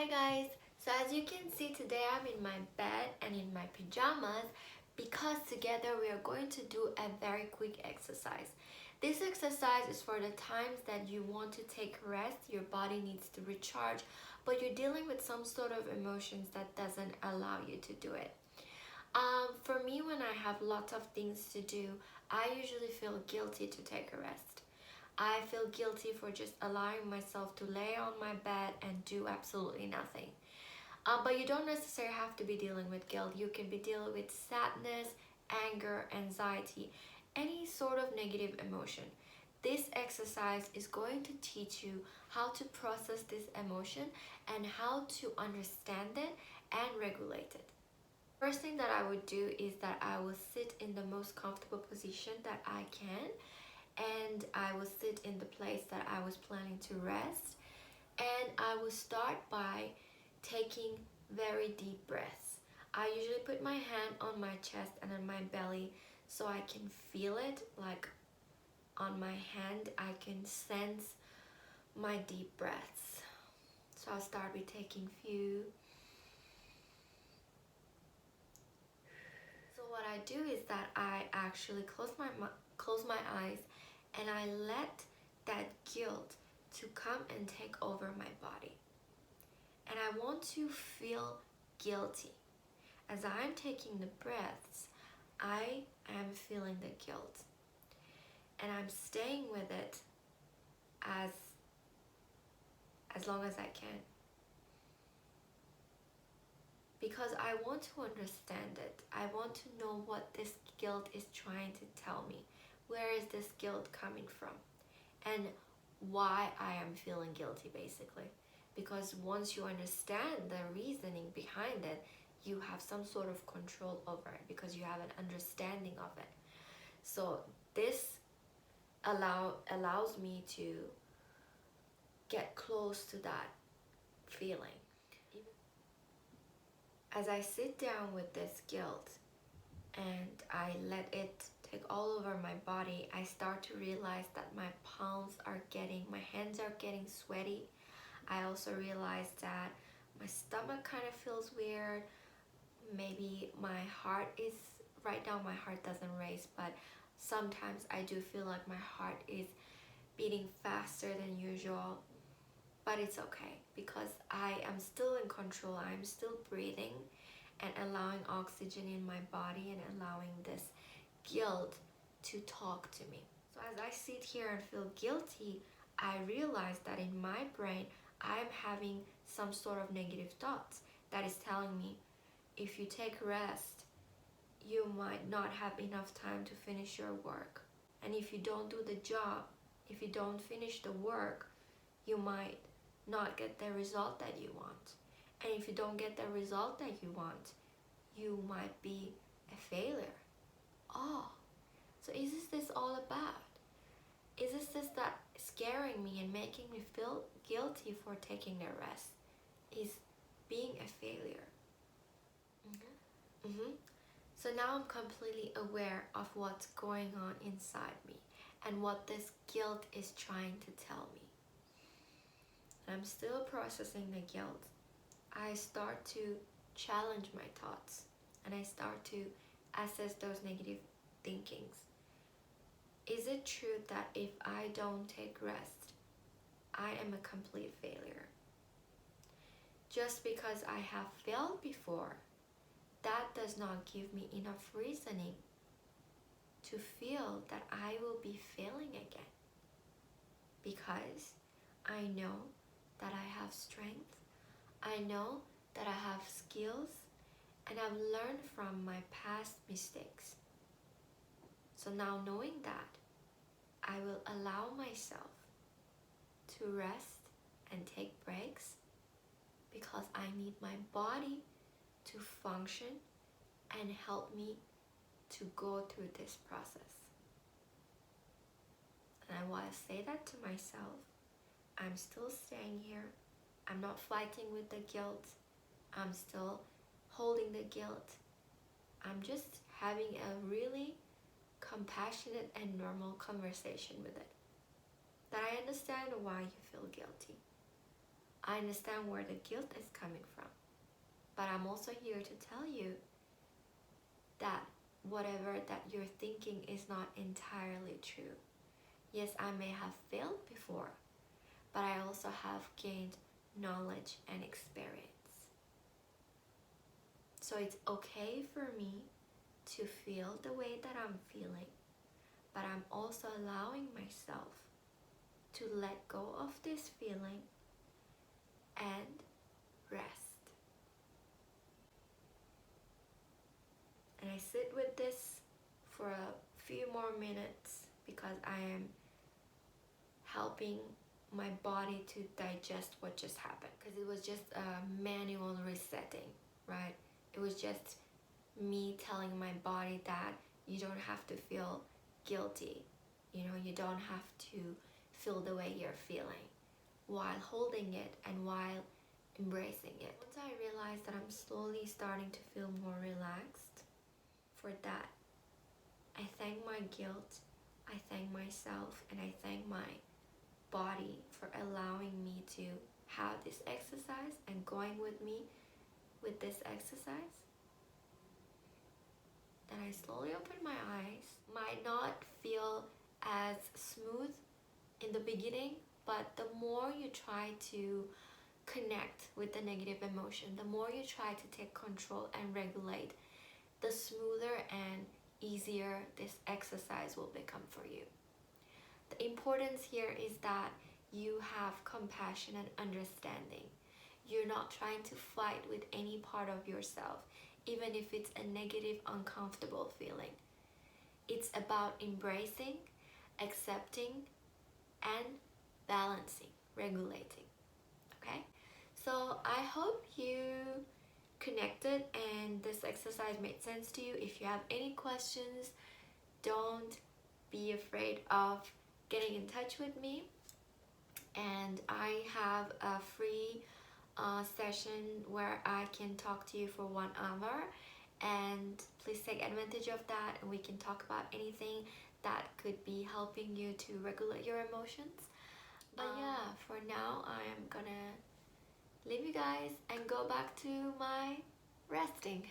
Hi guys, so as you can see today I'm in my bed and in my pajamas because together we are going to do a very quick exercise. This exercise is for the times that you want to take rest, your body needs to recharge, but you're dealing with some sort of emotions that doesn't allow you to do it. For me, when I have lots of things to do, I usually feel guilty to take a rest. I feel guilty for just allowing myself to lay on my bed and do absolutely nothing. But you don't necessarily have to be dealing with guilt. You can be dealing with sadness, anger, anxiety, any sort of negative emotion. This exercise is going to teach you how to process this emotion and how to understand it and regulate it. First thing that I would do is that I will sit in the most comfortable position that I can, and I will sit in the place that I was planning to rest, and I will start by taking very deep breaths. I usually put my hand on my chest and on my belly so I can feel it, like on my hand I can sense my deep breaths. So I'll start with taking few. So what I do is that I actually close my eyes and I let that guilt to come and take over my body. And I want to feel guilty. As I'm taking the breaths, I am feeling the guilt. And I'm staying with it as long as I can. Because I want to understand it. I want to know what this guilt is trying to tell me. Where is this guilt coming from? And why I am feeling guilty, basically. Because once you understand the reasoning behind it, you have some sort of control over it because you have an understanding of it. So this allows me to get close to that feeling. As I sit down with this guilt and I let it take all over my body, I start to realize that my my hands are getting sweaty. I also realize that my stomach kind of feels weird. Maybe right now my heart doesn't race, but sometimes I do feel like my heart is beating faster than usual. But it's okay because I am still in control. I'm still breathing and allowing oxygen in my body and allowing this guilt to talk to me. So as I sit here and feel guilty, I realize that in my brain, I'm having some sort of negative thoughts that is telling me, if you take rest, you might not have enough time to finish your work. And if you don't do the job, if you don't finish the work, you might not get the result that you want. And if you don't get the result that you want, you might be a failure. Oh, so is this all about? Is this that scaring me and making me feel guilty for taking a rest? Is being a failure? So now I'm completely aware of what's going on inside me and what this guilt is trying to tell me. And I'm still processing the guilt. I start to challenge my thoughts and I start to assess those negative thinkings. Is it true that if I don't take rest, I am a complete failure? Just because I have failed before, that does not give me enough reasoning to feel that I will be failing again. Because I know that I have strength, I know that I have skills, and I've learned from my past mistakes. So now knowing that, I will allow myself to rest and take breaks because I need my body to function and help me to go through this process. And while I say that to myself, I'm still staying here. I'm not fighting with the guilt. I'm still holding the guilt. I'm just having a really compassionate and normal conversation with it. That I understand why you feel guilty. I understand where the guilt is coming from. But I'm also here to tell you that whatever that you're thinking is not entirely true. Yes, I may have failed before, but I also have gained knowledge and experience. So it's okay for me to feel the way that I'm feeling, but I'm also allowing myself to let go of this feeling and rest. And I sit with this for a few more minutes because I am helping my body to digest what just happened, because it was just a manual resetting, right? It was just me telling my body that you don't have to feel guilty, you don't have to feel the way you're feeling, while holding it and while embracing it. Once I realized that I'm slowly starting to feel more relaxed, for that I thank my guilt, I thank myself, and I thank my body for allowing me to have this exercise and going with me with this exercise. Then I slowly open my eyes. Might not feel as smooth in the beginning, but the more you try to connect with the negative emotion, the more you try to take control and regulate, the smoother and easier this exercise will become for you. The importance here is that you have compassion and understanding. You're not trying to fight with any part of yourself, even if it's a negative, uncomfortable feeling. It's about embracing, accepting, and balancing, regulating. Okay? So I hope you connected and this exercise made sense to you. If you have any questions, don't be afraid of getting in touch with me. And I have a free session where I can talk to you for 1 hour, and please take advantage of that, and we can talk about anything that could be helping you to regulate your emotions. But yeah, for now I am gonna leave you guys and go back to my resting.